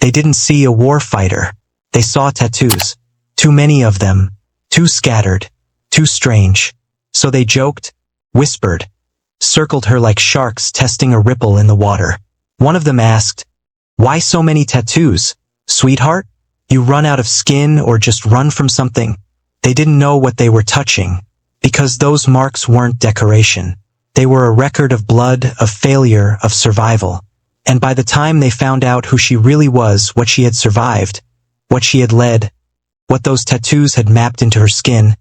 They didn't see a war fighter. They saw tattoos. Too many of them. Too scattered. Too strange. So they joked, whispered, circled her like sharks testing a ripple in the water. One of them asked, "Why so many tattoos, sweetheart? You run out of skin or just run from something?" They didn't know what they were touching, because those marks weren't decoration. They were a record of blood, of failure, of survival. And by the time they found out who she really was, what she had survived, what she had led, what those tattoos had mapped into her skin,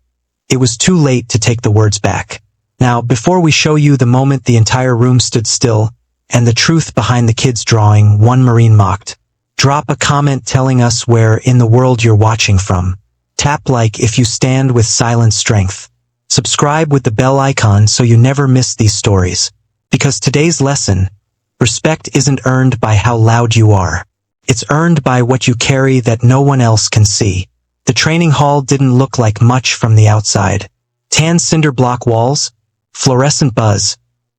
it was too late to take the words back. Now, before we show you the moment the entire room stood still, and the truth behind the kid's drawing, one Marine mocked, drop a comment telling us where in the world you're watching from. Tap like if you stand with silent strength. Subscribe with the bell icon so you never miss these stories. Because today's lesson, respect isn't earned by how loud you are. It's earned by what you carry that no one else can see. The training hall didn't look like much from the outside. Tan cinder block walls, fluorescent buzz,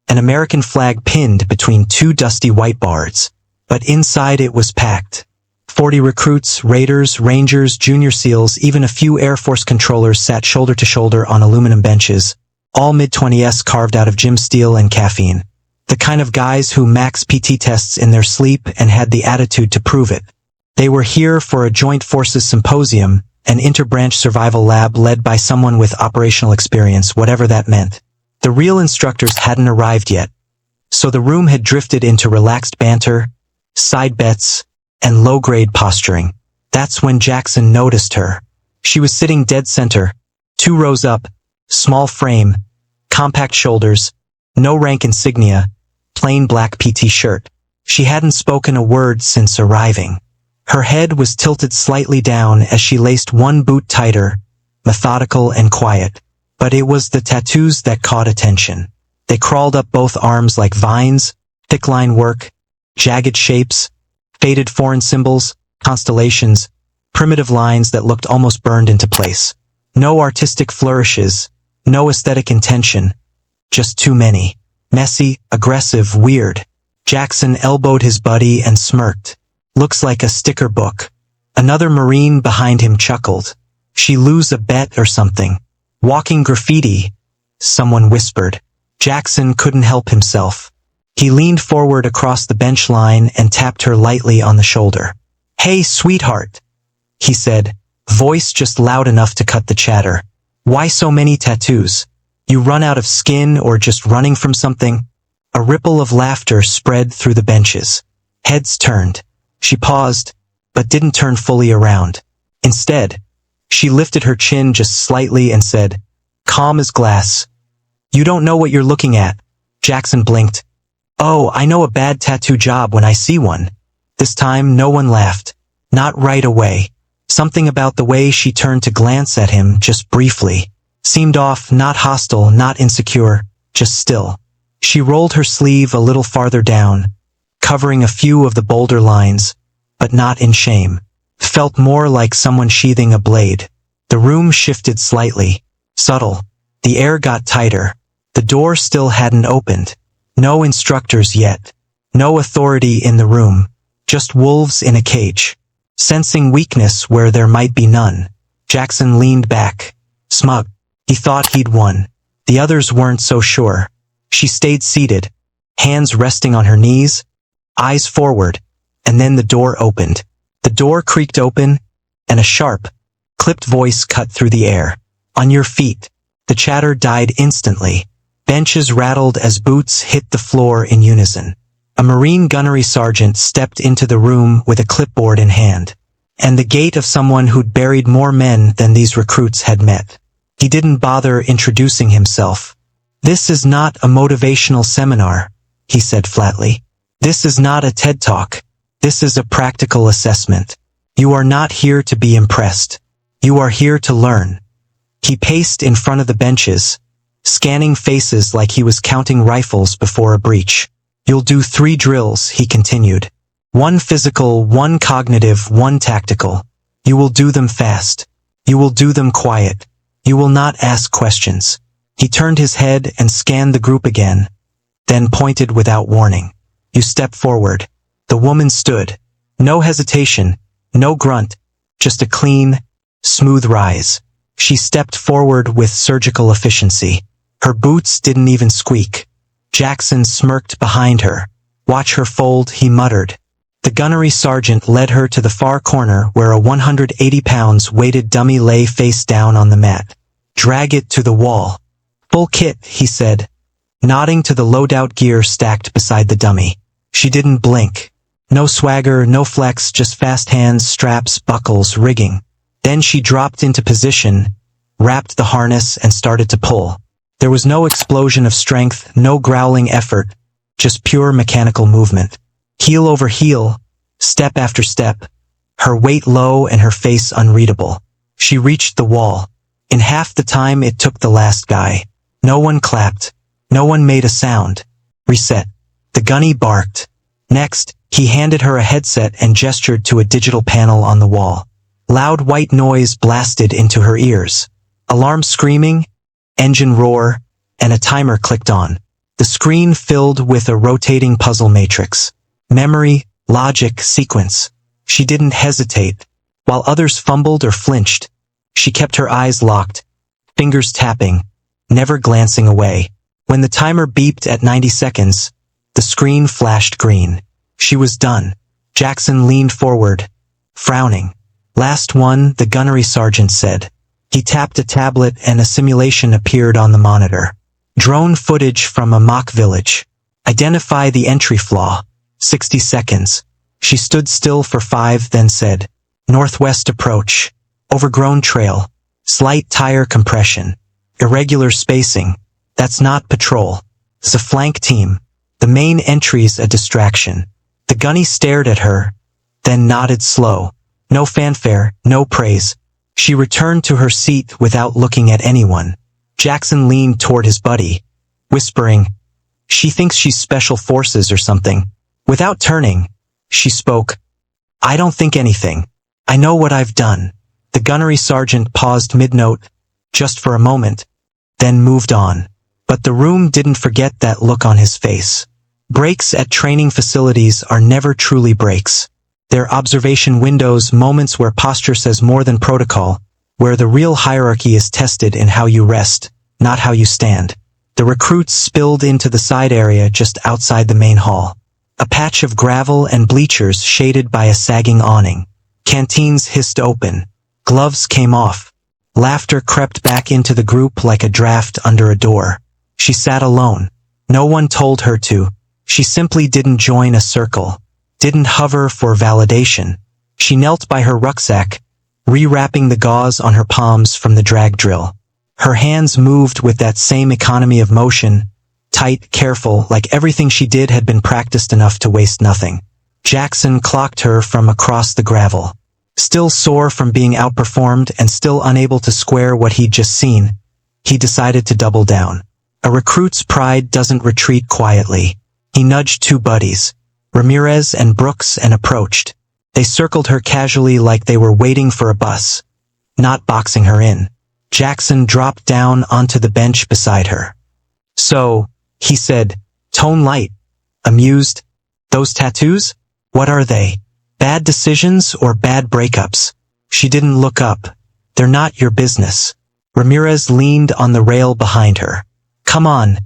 an American flag pinned between two dusty whiteboards. But inside it was packed. 40 recruits, raiders, rangers, junior SEALs, even a few Air Force controllers sat shoulder to shoulder on aluminum benches, all mid-20s carved out of gym steel and caffeine. The kind of guys who max PT tests in their sleep and had the attitude to prove it. They were here for a Joint Forces Symposium, an interbranch survival lab led by someone with operational experience, whatever that meant. The real instructors hadn't arrived yet, so the room had drifted into relaxed banter, side bets, and low-grade posturing. That's when Jackson noticed her. She was sitting dead center, 2 rows up, small frame, compact shoulders, no rank insignia, plain black PT shirt. She hadn't spoken a word since arriving. Her head was tilted slightly down as she laced one boot tighter, methodical and quiet. But it was the tattoos that caught attention. They crawled up both arms like vines, thick line work, jagged shapes, faded foreign symbols, constellations, primitive lines that looked almost burned into place. No artistic flourishes, no aesthetic intention, just too many. Messy, aggressive, weird. Jackson elbowed his buddy and smirked. Looks like a sticker book. Another Marine behind him chuckled. She lose a bet or something. Walking graffiti, someone whispered. Jackson couldn't help himself. He leaned forward across the bench line and tapped her lightly on the shoulder. "Hey, sweetheart," he said, voice just loud enough to cut the chatter. "Why so many tattoos? You run out of skin or just running from something?" A ripple of laughter spread through the benches. Heads turned. She paused, but didn't turn fully around. Instead, she lifted her chin just slightly and said, calm as glass, "You don't know what you're looking at." Jackson blinked. "Oh, I know a bad tattoo job when I see one." This time no one laughed. Not right away. Something about the way she turned to glance at him just briefly seemed off, not hostile, not insecure, just still. She rolled her sleeve a little farther down, covering a few of the bolder lines, but not in shame. Felt more like someone sheathing a blade. The room shifted slightly. Subtle. The air got tighter. The door still hadn't opened. No instructors yet. No authority in the room. Just wolves in a cage. Sensing weakness where there might be none, Jackson leaned back. Smug. He thought he'd won. The others weren't so sure. She stayed seated, hands resting on her knees, eyes forward, and then the door opened. The door creaked open, and a sharp, clipped voice cut through the air. "On your feet." The chatter died instantly. Benches rattled as boots hit the floor in unison. A Marine gunnery sergeant stepped into the room with a clipboard in hand, and the gait of someone who'd buried more men than these recruits had met. He didn't bother introducing himself. "This is not a motivational seminar," he said flatly. "This is not a TED Talk. This is a practical assessment. You are not here to be impressed. You are here to learn." He paced in front of the benches, scanning faces like he was counting rifles before a breach. "You'll do 3 drills," he continued. 1 physical, 1 cognitive, 1 tactical. You will do them fast. You will do them quiet. You will not ask questions. He turned his head and scanned the group again, then pointed without warning. "You step forward." The woman stood, No hesitation, no grunt, just a clean, smooth rise. She stepped forward with surgical efficiency. Her boots didn't even squeak. Jackson smirked behind her. "Watch her fold," he muttered. The gunnery sergeant led her to the far corner where a 180 pounds weighted dummy lay face down on the mat. "Drag it to the wall." "Full kit," he said, nodding to the loadout gear stacked beside the dummy. She didn't blink. No swagger, no flex, just fast hands, straps, buckles, rigging. Then she dropped into position, wrapped the harness, and started to pull. There was no explosion of strength, no growling effort, just pure mechanical movement. Heel over heel, step after step, her weight low and her face unreadable. She reached the wall. In half the time it took the last guy. No one clapped. No one made a sound. Reset. The gunny barked. Next, he handed her a headset and gestured to a digital panel on the wall. Loud white noise blasted into her ears. Alarm screaming, engine roar, and a timer clicked on. The screen filled with a rotating puzzle matrix. Memory, logic, sequence. She didn't hesitate. While others fumbled or flinched, she kept her eyes locked, fingers tapping, never glancing away. When the timer beeped at 90 seconds, the screen flashed green. She was done. Jackson leaned forward, frowning. "Last one," the gunnery sergeant said. He tapped a tablet and a simulation appeared on the monitor. Drone footage from a mock village. Identify the entry flaw. 60 seconds. She stood still for 5, then said, "Northwest approach. Overgrown trail. Slight tire compression. Irregular spacing. That's not patrol. It's a flank team. The main entry's a distraction." The gunny stared at her, then nodded slow. No fanfare, no praise. She returned to her seat without looking at anyone. Jackson leaned toward his buddy, whispering, "She thinks she's special forces or something." Without turning, she spoke, "I don't think anything. I know what I've done." The gunnery sergeant paused mid-note, just for a moment, then moved on. But the room didn't forget that look on his face. Breaks at training facilities are never truly breaks. They're observation windows, moments where posture says more than protocol, where the real hierarchy is tested in how you rest, not how you stand. The recruits spilled into the side area just outside the main hall. A patch of gravel and bleachers shaded by a sagging awning. Canteens hissed open. Gloves came off. Laughter crept back into the group like a draft under a door. She sat alone. No one told her to. She simply didn't join a circle. Didn't hover for validation. She knelt by her rucksack, rewrapping the gauze on her palms from the drag drill. Her hands moved with that same economy of motion, tight, careful, like everything she did had been practiced enough to waste nothing. Jackson clocked her from across the gravel. Still sore from being outperformed and still unable to square what he'd just seen, he decided to double down. A recruit's pride doesn't retreat quietly. He nudged 2 buddies, Ramirez and Brooks, and approached. They circled her casually like they were waiting for a bus, not boxing her in. Jackson dropped down onto the bench beside her. "So," he said, tone light, amused, "those tattoos? What are they? Bad decisions or bad breakups?" She didn't look up. "They're not your business." Ramirez leaned on the rail behind her. "Come on.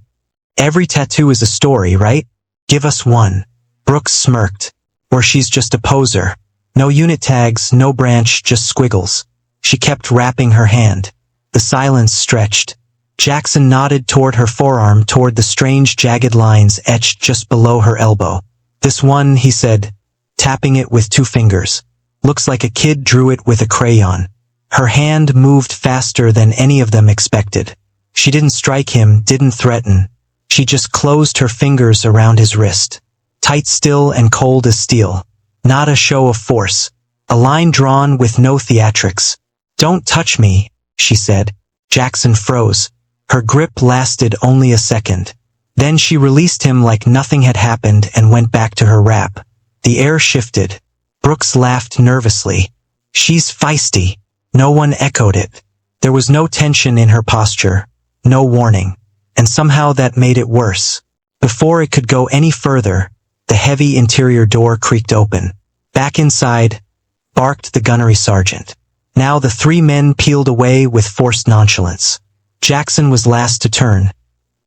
Every tattoo is a story, right? Give us one." Brooks smirked. "Or she's just a poser. No unit tags, no branch, just squiggles." She kept wrapping her hand. The silence stretched. Jackson nodded toward her forearm, toward the strange jagged lines etched just below her elbow. "This one," he said, tapping it with 2 fingers. "Looks like a kid drew it with a crayon." Her hand moved faster than any of them expected. She didn't strike him, didn't threaten. She just closed her fingers around his wrist. Tight, still, and cold as steel. Not a show of force. A line drawn with no theatrics. "Don't touch me," she said. Jackson froze. Her grip lasted only a second. Then she released him like nothing had happened and went back to her rap. The air shifted. Brooks laughed nervously. "She's feisty." No one echoed it. There was no tension in her posture, no warning, and somehow that made it worse. Before it could go any further, the heavy interior door creaked open. Back inside, barked the gunnery sergeant. Now the three men peeled away with forced nonchalance. Jackson was last to turn,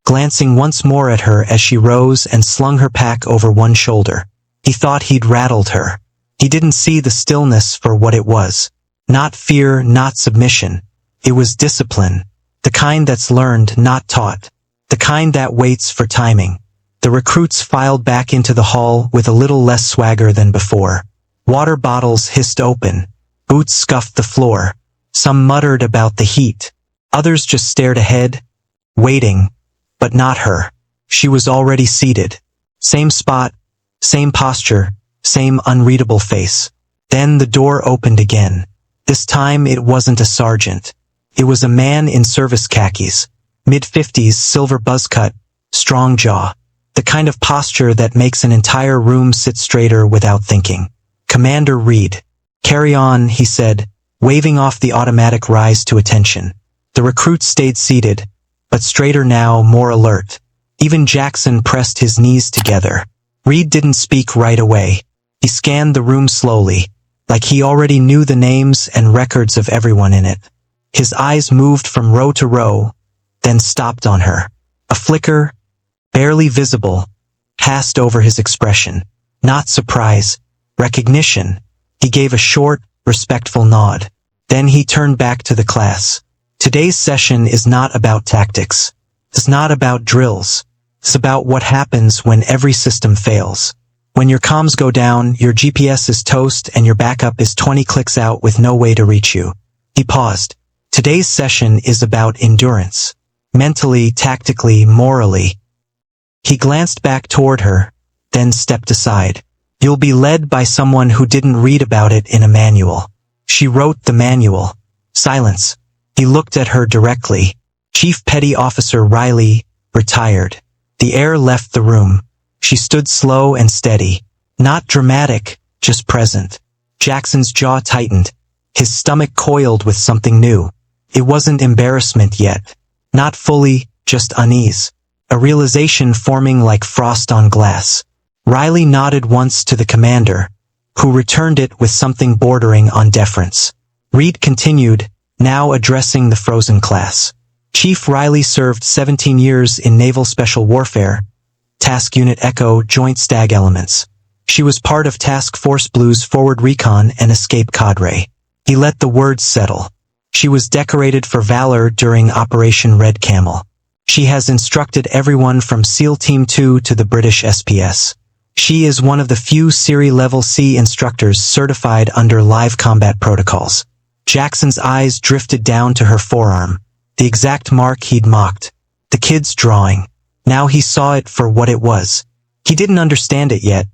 glancing once more at her as she rose and slung her pack over one shoulder. He thought he'd rattled her. He didn't see the stillness for what it was. Not fear, not submission. It was discipline. The kind that's learned, not taught. The kind that waits for timing. The recruits filed back into the hall with a little less swagger than before. Water bottles hissed open. Boots scuffed the floor. Some muttered about the heat. Others just stared ahead, waiting. But not her. She was already seated. Same spot, same posture, same unreadable face. Then the door opened again. This time it wasn't a sergeant. It was a man in service khakis. Mid-50s, silver buzz cut, strong jaw. The kind of posture that makes an entire room sit straighter without thinking. Commander Reed. Carry on, he said, waving off the automatic rise to attention. The recruits stayed seated, but straighter now, more alert. Even Jackson pressed his knees together. Reed didn't speak right away. He scanned the room slowly, like he already knew the names and records of everyone in it. His eyes moved from row to row, then stopped on her. A flicker, barely visible, passed over his expression. Not surprise, recognition. He gave a short, respectful nod. Then he turned back to the class. Today's session is not about tactics. It's not about drills. It's about what happens when every system fails. When your comms go down, your GPS is toast, and your backup is 20 clicks out with no way to reach you. He paused. Today's session is about endurance. Mentally, tactically, morally. He glanced back toward her, then stepped aside. You'll be led by someone who didn't read about it in a manual. She wrote the manual. Silence. He looked at her directly. Chief Petty Officer Riley, retired. The air left the room. She stood slow and steady. Not dramatic, just present. Jackson's jaw tightened. His stomach coiled with something new. It wasn't embarrassment yet. Not fully, just unease. A realization forming like frost on glass. Riley nodded once to the commander, who returned it with something bordering on deference. Reed continued, now addressing the frozen class. Chief Riley served 17 years in Naval Special Warfare, Task Unit Echo Joint Stag Elements. She was part of Task Force Blue's Forward Recon and Escape Cadre. He let the words settle. She was decorated for valor during Operation Red Camel. She has instructed everyone from SEAL Team 2 to the British SPS. She is one of the few Siri Level C instructors certified under live combat protocols. Jackson's eyes drifted down to her forearm, the exact mark he'd mocked. The kid's drawing. Now he saw it for what it was. He didn't understand it yet,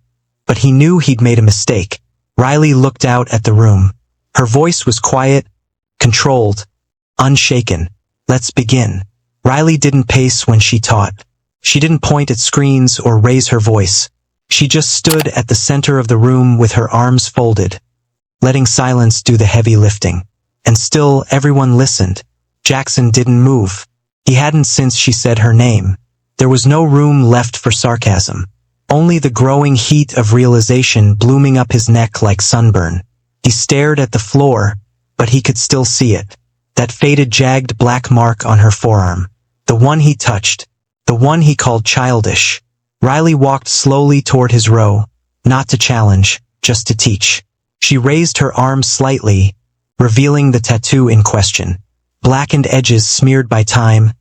but he knew he'd made a mistake. Riley looked out at the room. Her voice was quiet, controlled, unshaken. Let's begin. Riley didn't pace when she taught. She didn't point at screens or raise her voice. She just stood at the center of the room with her arms folded, letting silence do the heavy lifting. And still, everyone listened. Jackson didn't move. He hadn't since she said her name. There was no room left for sarcasm. Only the growing heat of realization blooming up his neck like sunburn. He stared at the floor, but he could still see it. That faded, jagged black mark on her forearm. The one he touched. The one he called childish. Riley walked slowly toward his row, not to challenge, just to teach. She raised her arm slightly, revealing the tattoo in question. Blackened edges smeared by time,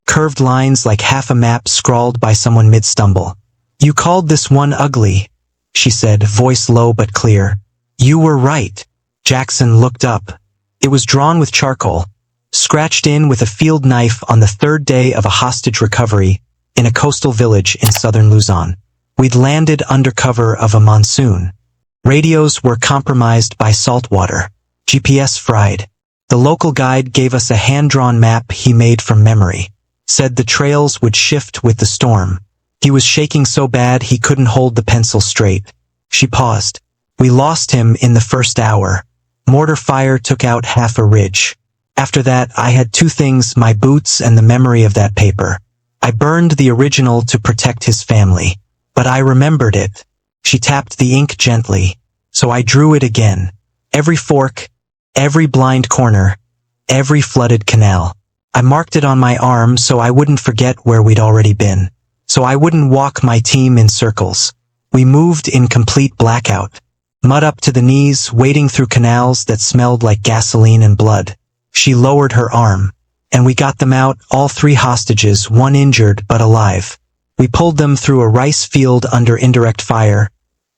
curved lines like half a map scrawled by someone mid-stumble. You called this one ugly, she said, voice low but clear. You were right. Jackson looked up. It was drawn with charcoal, scratched in with a field knife on the third day of a hostage recovery in a coastal village in southern Luzon. We'd landed under cover of a monsoon. Radios were compromised by salt water. GPS fried. The local guide gave us a hand-drawn map he made from memory. Said the trails would shift with the storm. He was shaking so bad he couldn't hold the pencil straight. She paused. We lost him in the first hour. Mortar fire took out half a ridge. After that, I had two things, my boots and the memory of that paper. I burned the original to protect his family. But I remembered it. She tapped the ink gently. So I drew it again. Every fork, every blind corner, every flooded canal. I marked it on my arm so I wouldn't forget where we'd already been. So I wouldn't walk my team in circles. We moved in complete blackout. Mud up to the knees, wading through canals that smelled like gasoline and blood. She lowered her arm. And we got them out, all 3 hostages, 1 injured but alive. We pulled them through a rice field under indirect fire,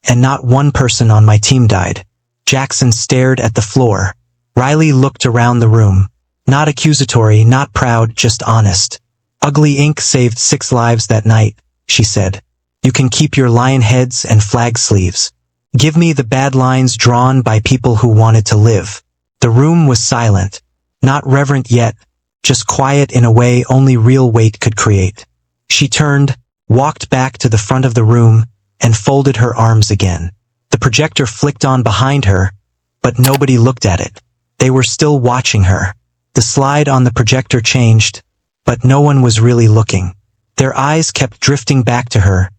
and not 1 person on my team died. Jackson stared at the floor. Riley looked around the room. Not accusatory, not proud, just honest. Ugly ink saved 6 lives that night, she said. You can keep your lion heads and flag sleeves. Give me the bad lines drawn by people who wanted to live. The room was silent. Not reverent yet, just quiet in a way only real weight could create. She turned, walked back to the front of the room, and folded her arms again. The projector flicked on behind her, but nobody looked at it. They were still watching her. The slide on the projector changed, but no one was really looking. Their eyes kept drifting back to her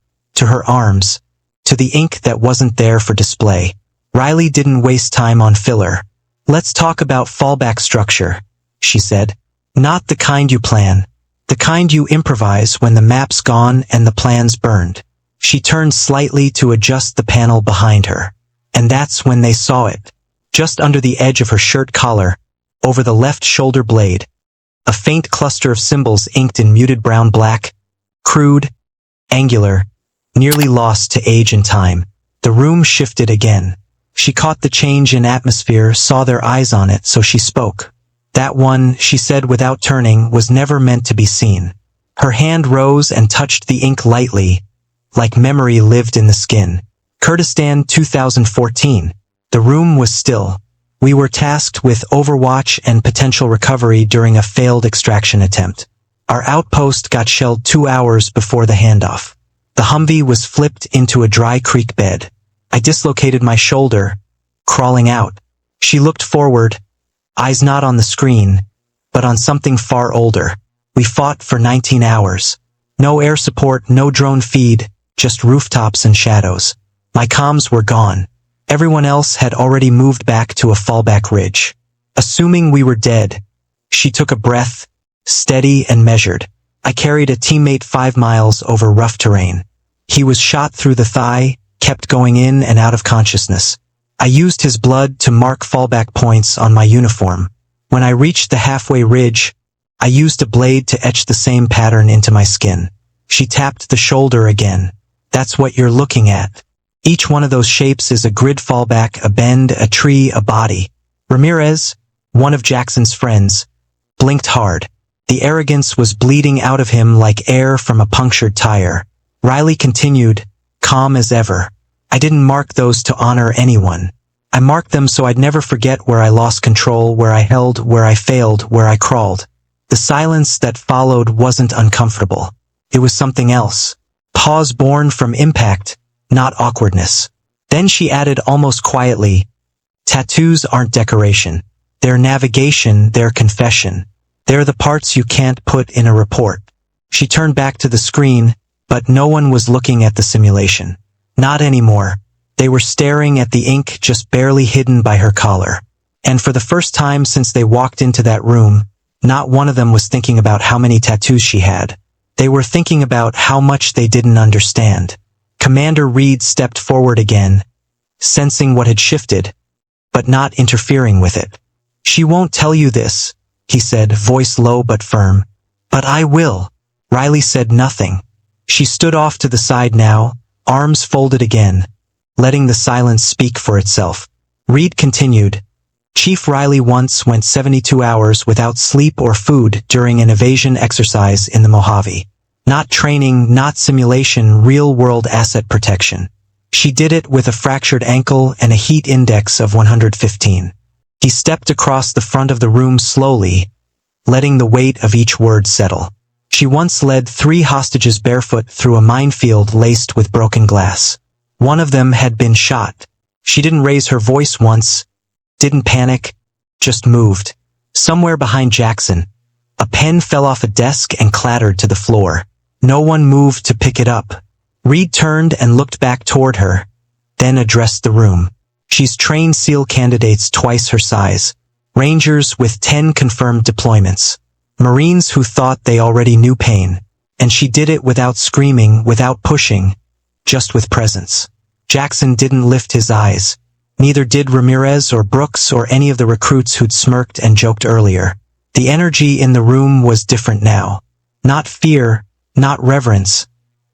arms, to the ink that wasn't there for display. Riley didn't waste time on filler. Let's talk about fallback structure, she said. Not the kind you plan. The kind you improvise when the map's gone and the plan's burned. She turned slightly to adjust the panel behind her. And that's when they saw it. Just under the edge of her shirt collar, over the left shoulder blade, a faint cluster of symbols inked in muted brown-black, crude, angular, nearly lost to age and time. The room shifted again. She caught the change in atmosphere, saw their eyes on it, so she spoke. That one, she said without turning, was never meant to be seen. Her hand rose and touched the ink lightly, like memory lived in the skin. Kurdistan 2014. The room was still. We were tasked with overwatch and potential recovery during a failed extraction attempt. Our outpost got shelled 2 hours before the handoff. The Humvee was flipped into a dry creek bed. I dislocated my shoulder, crawling out. She looked forward, eyes not on the screen, but on something far older. We fought for 19 hours. No air support, no drone feed, just rooftops and shadows. My comms were gone. Everyone else had already moved back to a fallback ridge. Assuming we were dead, she took a breath, steady and measured. I carried a teammate 5 miles over rough terrain. He was shot through the thigh, kept going in and out of consciousness. I used his blood to mark fallback points on my uniform. When I reached the halfway ridge, I used a blade to etch the same pattern into my skin. She tapped the shoulder again. That's what you're looking at. Each one of those shapes is a grid fallback, a bend, a tree, a body. Ramirez, one of Jackson's friends, blinked hard. The arrogance was bleeding out of him like air from a punctured tire. Riley continued, calm as ever. I didn't mark those to honor anyone. I marked them so I'd never forget where I lost control, where I held, where I failed, where I crawled. The silence that followed wasn't uncomfortable. It was something else. Pause born from impact, not awkwardness. Then she added almost quietly, tattoos aren't decoration. They're navigation, they're confession. They're the parts you can't put in a report. She turned back to the screen, but no one was looking at the simulation. Not anymore. They were staring at the ink just barely hidden by her collar. And for the first time since they walked into that room, not one of them was thinking about how many tattoos she had. They were thinking about how much they didn't understand. Commander Reed stepped forward again, sensing what had shifted, but not interfering with it. She won't tell you this, he said, voice low but firm. But I will. Riley said nothing. She stood off to the side now, arms folded again, letting the silence speak for itself. Reed continued. Chief Riley once went 72 hours without sleep or food during an evasion exercise in the Mojave. Not training, not simulation, real-world asset protection. She did it with a fractured ankle and a heat index of 115. He stepped across the front of the room slowly, letting the weight of each word settle. She once led 3 hostages barefoot through a minefield laced with broken glass. One of them had been shot. She didn't raise her voice once, didn't panic, just moved. Somewhere behind Jackson, a pen fell off a desk and clattered to the floor. No one moved to pick it up. Reed turned and looked back toward her, then addressed the room. She's trained SEAL candidates twice her size, Rangers with 10 confirmed deployments, Marines who thought they already knew pain, and she did it without screaming, without pushing, just with presence. Jackson didn't lift his eyes. Neither did Ramirez or Brooks or any of the recruits who'd smirked and joked earlier. The energy in the room was different now. Not fear, not reverence,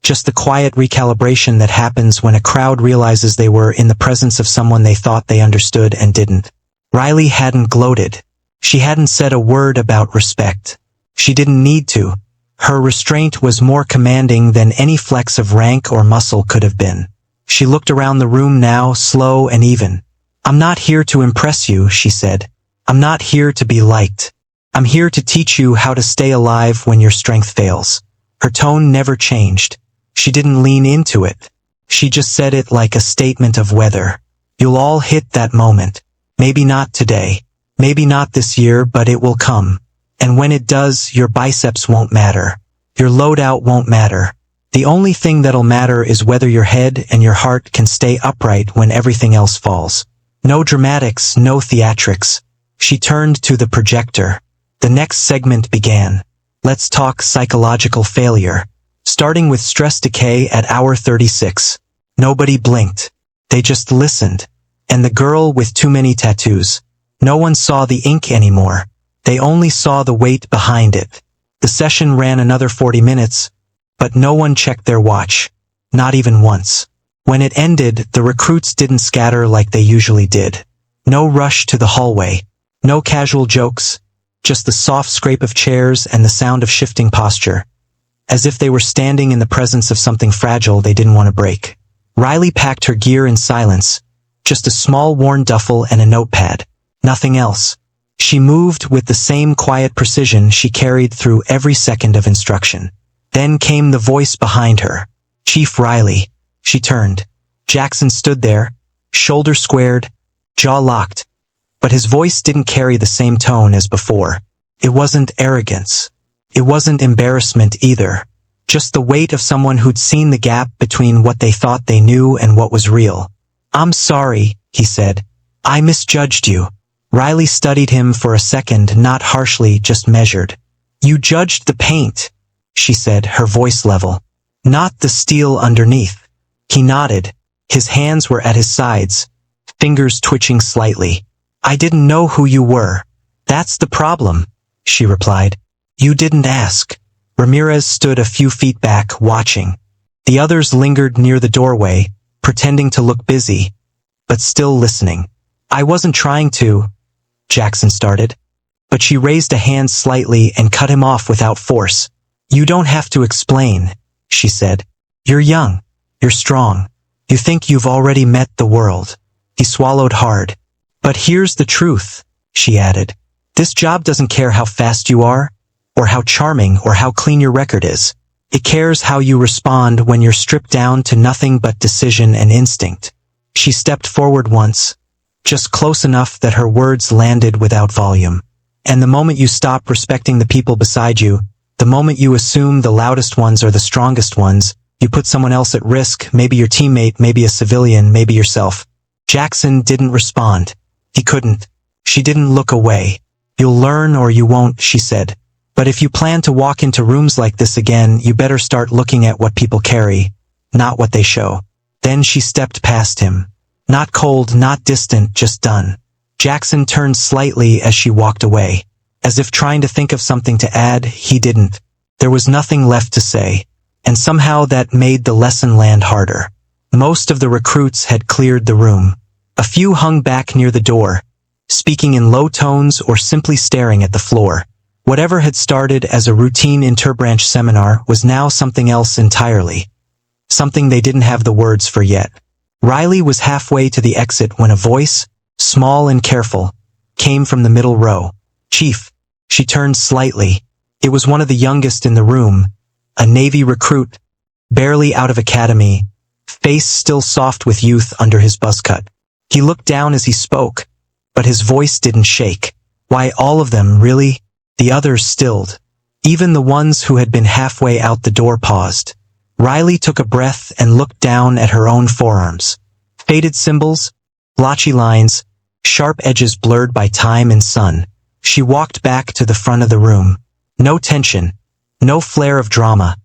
just the quiet recalibration that happens when a crowd realizes they were in the presence of someone they thought they understood and didn't. Riley hadn't gloated. She hadn't said a word about respect. She didn't need to. Her restraint was more commanding than any flex of rank or muscle could have been. She looked around the room now, slow and even. "I'm not here to impress you," she said. "I'm not here to be liked. I'm here to teach you how to stay alive when your strength fails." Her tone never changed. She didn't lean into it. She just said it like a statement of weather. "You'll all hit that moment. Maybe not today. Maybe not this year, but it will come. And when it does, your biceps won't matter. Your loadout won't matter. The only thing that'll matter is whether your head and your heart can stay upright when everything else falls." No dramatics, no theatrics. She turned to the projector. The next segment began. Let's talk psychological failure. Starting with stress decay at hour 36. Nobody blinked. They just listened. And the girl with too many tattoos. No one saw the ink anymore. They only saw the weight behind it. The session ran another 40 minutes, but no one checked their watch. Not even once. When it ended, the recruits didn't scatter like they usually did. No rush to the hallway. No casual jokes. Just the soft scrape of chairs and the sound of shifting posture. As if they were standing in the presence of something fragile they didn't want to break. Riley packed her gear in silence. Just a small worn duffel and a notepad. Nothing else. She moved with the same quiet precision she carried through every second of instruction. Then came the voice behind her. "Chief Riley." She turned. Jackson stood there, shoulders squared, jaw locked. But his voice didn't carry the same tone as before. It wasn't arrogance. It wasn't embarrassment either. Just the weight of someone who'd seen the gap between what they thought they knew and what was real. "I'm sorry," he said. "I misjudged you." Riley studied him for a second, not harshly, just measured. "You judged the paint," she said, her voice level. "Not the steel underneath." He nodded. His hands were at his sides, fingers twitching slightly. "I didn't know who you were." "That's the problem," she replied. "You didn't ask." Ramirez stood a few feet back, watching. The others lingered near the doorway, pretending to look busy, but still listening. "I wasn't trying to," Jackson started. But she raised a hand slightly and cut him off without force. "You don't have to explain," she said. "You're young. You're strong. You think you've already met the world." He swallowed hard. "But here's the truth," she added. "This job doesn't care how fast you are, or how charming or how clean your record is. It cares how you respond when you're stripped down to nothing but decision and instinct." She stepped forward once, just close enough that her words landed without volume. "And the moment you stop respecting the people beside you, the moment you assume the loudest ones are the strongest ones, you put someone else at risk, maybe your teammate, maybe a civilian, maybe yourself." Jackson didn't respond. He couldn't. She didn't look away. "You'll learn or you won't," she said. "But if you plan to walk into rooms like this again, you better start looking at what people carry, not what they show." Then she stepped past him. Not cold, not distant, just done. Jackson turned slightly as she walked away. As if trying to think of something to add, he didn't. There was nothing left to say. And somehow that made the lesson land harder. Most of the recruits had cleared the room. A few hung back near the door, speaking in low tones or simply staring at the floor. Whatever had started as a routine interbranch seminar was now something else entirely. Something they didn't have the words for yet. Riley was halfway to the exit when a voice, small and careful, came from the middle row. "Chief." She turned slightly. It was one of the youngest in the room, a Navy recruit, barely out of academy, face still soft with youth under his buzz cut. He looked down as he spoke, but his voice didn't shake. "Why, all of them, really?" The others stilled. Even the ones who had been halfway out the door paused. Riley took a breath and looked down at her own forearms. Faded symbols, blotchy lines, sharp edges blurred by time and sun. She walked back to the front of the room. No tension, no flare of drama,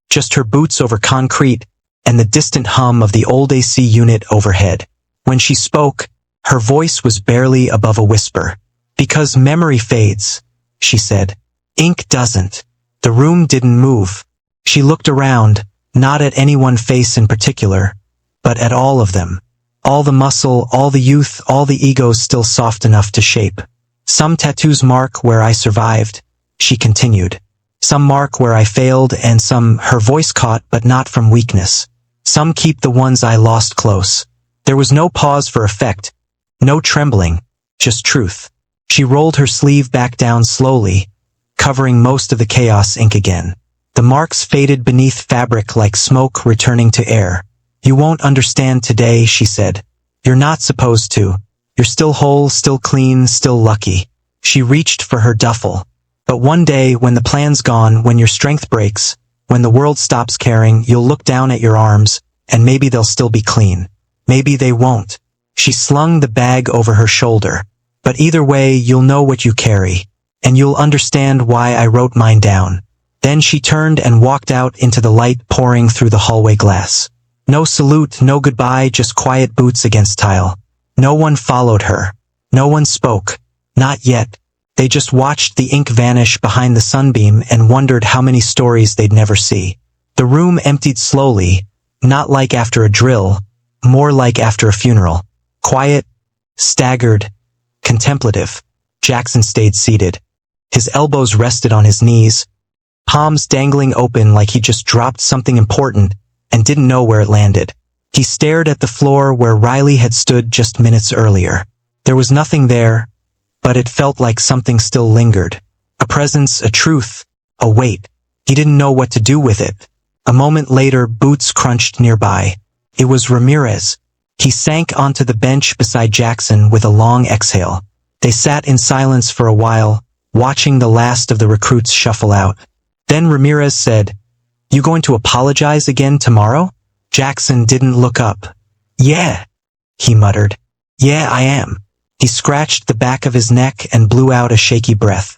just her boots over concrete and the distant hum of the old AC unit overhead. When she spoke, her voice was barely above a whisper. "Because memory fades," she said. "Ink doesn't." The room didn't move. She looked around, not at any one face in particular, but at all of them. All the muscle, all the youth, all the egos still soft enough to shape. "Some tattoos mark where I survived," she continued. "Some mark where I failed, and some," her voice caught, but not from weakness. "Some keep the ones I lost close." There was no pause for effect, no trembling, just truth. She rolled her sleeve back down slowly, covering most of the chaos ink again. The marks faded beneath fabric like smoke returning to air. "You won't understand today," she said. "You're not supposed to. You're still whole, still clean, still lucky." She reached for her duffel. "But one day, when the plan's gone, when your strength breaks, when the world stops caring, you'll look down at your arms, and maybe they'll still be clean. Maybe they won't." She slung the bag over her shoulder. "But either way, you'll know what you carry, and you'll understand why I wrote mine down." Then she turned and walked out into the light pouring through the hallway glass. No salute, no goodbye, just quiet boots against tile. No one followed her. No one spoke. Not yet. They just watched the ink vanish behind the sunbeam and wondered how many stories they'd never see. The room emptied slowly, not like after a drill, more like after a funeral. Quiet, staggered, contemplative. Jackson stayed seated. His elbows rested on his knees, palms dangling open like he just dropped something important and didn't know where it landed. He stared at the floor where Riley had stood just minutes earlier. There was nothing there, but it felt like something still lingered. A presence, a truth, a weight. He didn't know what to do with it. A moment later, boots crunched nearby. It was Ramirez. He sank onto the bench beside Jackson with a long exhale. They sat in silence for a while, watching the last of the recruits shuffle out. Then Ramirez said, "You going to apologize again tomorrow?" Jackson didn't look up. "Yeah," he muttered. "Yeah, I am." He scratched the back of his neck and blew out a shaky breath.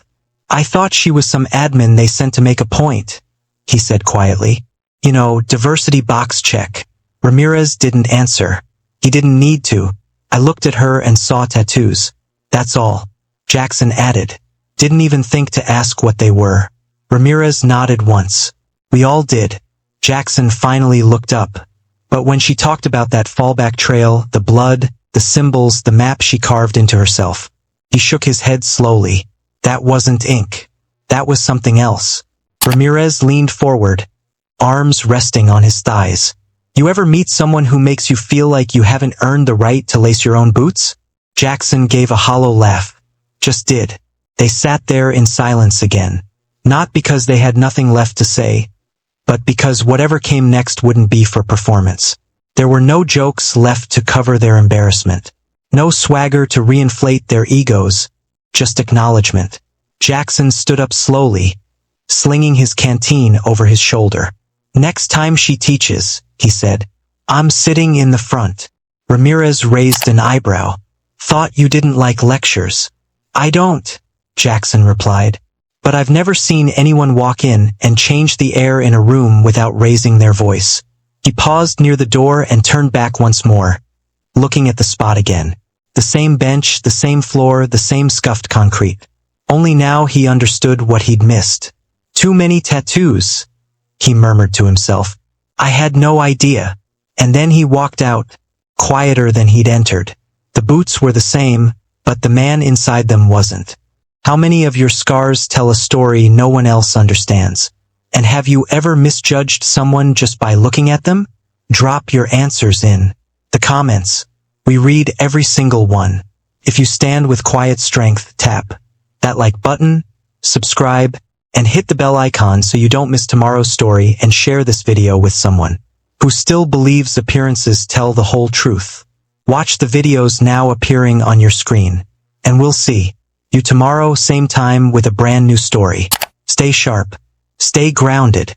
"I thought she was some admin they sent to make a point," he said quietly. "You know, diversity box check." Ramirez didn't answer. He didn't need to. "I looked at her and saw tattoos. That's all." Jackson added. Didn't even think to ask what they were. Ramirez nodded once. "We all did." Jackson finally looked up. But when she talked about that fallback trail, the blood, the symbols, the map she carved into herself, he shook his head slowly. That wasn't ink. That was something else. Ramirez leaned forward, arms resting on his thighs. "You ever meet someone who makes you feel like you haven't earned the right to lace your own boots?" Jackson gave a hollow laugh. Just did. They sat there in silence again. Not because they had nothing left to say, but because whatever came next wouldn't be for performance. There were no jokes left to cover their embarrassment. No swagger to reinflate their egos. Just acknowledgement. Jackson stood up slowly, slinging his canteen over his shoulder. "Next time she teaches," he said, "I'm sitting in the front." Ramirez raised an eyebrow. "Thought you didn't like lectures." "I don't," Jackson replied. "But I've never seen anyone walk in and change the air in a room without raising their voice." He paused near the door and turned back once more, looking at the spot again. The same bench, the same floor, the same scuffed concrete. Only now he understood what he'd missed. "Too many tattoos," he murmured to himself. "I had no idea." And then he walked out, quieter than he'd entered. The boots were the same, but the man inside them wasn't. How many of your scars tell a story no one else understands? And have you ever misjudged someone just by looking at them? Drop your answers in the comments. We read every single one. If you stand with quiet strength, tap that like button, subscribe, and hit the bell icon so you don't miss tomorrow's story, and share this video with someone who still believes appearances tell the whole truth. Watch the videos now appearing on your screen, and we'll see you tomorrow, same time, with a brand new story. Stay sharp. Stay grounded.